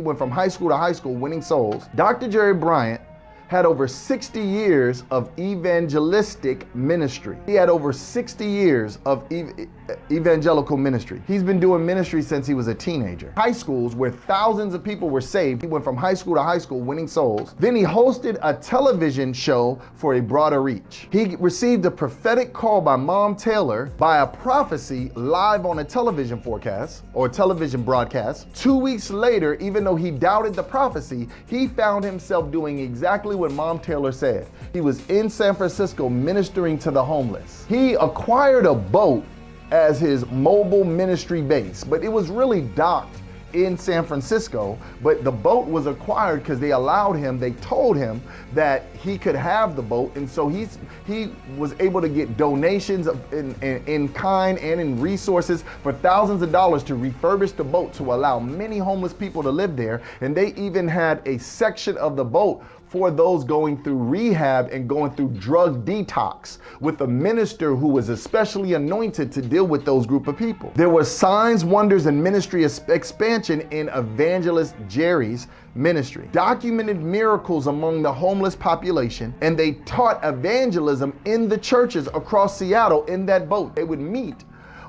went from high school to high school winning souls. Dr. Jerry Bryant had over 60 years of evangelistic ministry. He had over 60 years of evangelical ministry. He's been doing ministry since he was a teenager. High schools where thousands of people were saved. He went from high school to high school winning souls. Then he hosted a television show for a broader reach. He received a prophetic call by Mom Taylor by a prophecy live on a television forecast or television broadcast. 2 weeks later, even though he doubted the prophecy, he found himself doing exactly what Mom Taylor said. He was in San Francisco ministering to the homeless. He acquired a boat as his mobile ministry base, but it was really docked in San Francisco, but the boat was acquired because they told him that he could have the boat, and so he was able to get donations in kind and in resources for thousands of dollars to refurbish the boat to allow many homeless people to live there, and they even had a section of the boat for those going through rehab and going through drug detox with a minister who was especially anointed to deal with those group of people. There were signs, wonders, and ministry expansion in Evangelist Jerry's ministry. Documented miracles among the homeless population, and they taught evangelism in the churches across Seattle in that boat. They would meet,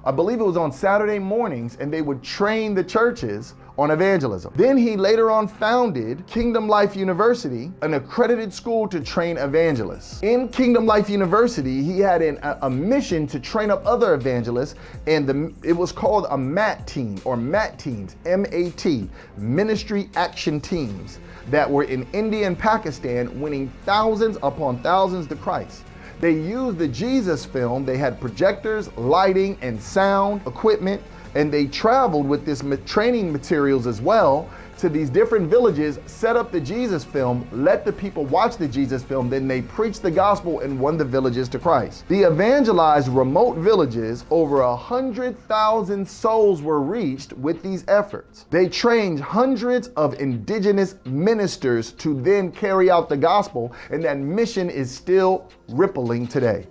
I believe it was on Saturday mornings, and they would train the churches on evangelism. Then he later on founded Kingdom Life University, an accredited school to train evangelists. In Kingdom Life University, he had a mission to train up other evangelists, and it was called a MAT team, or MAT teams, M-A-T, Ministry Action Teams, that were in India and Pakistan, winning thousands upon thousands to Christ. They used the Jesus film. They had projectors, lighting, and sound equipment, and they traveled with this training materials as well to these different villages, set up the Jesus film, let the people watch the Jesus film, then they preached the gospel and won the villages to Christ. They evangelized remote villages. Over 100,000 souls were reached with these efforts. They trained hundreds of indigenous ministers to then carry out the gospel, and that mission is still rippling today.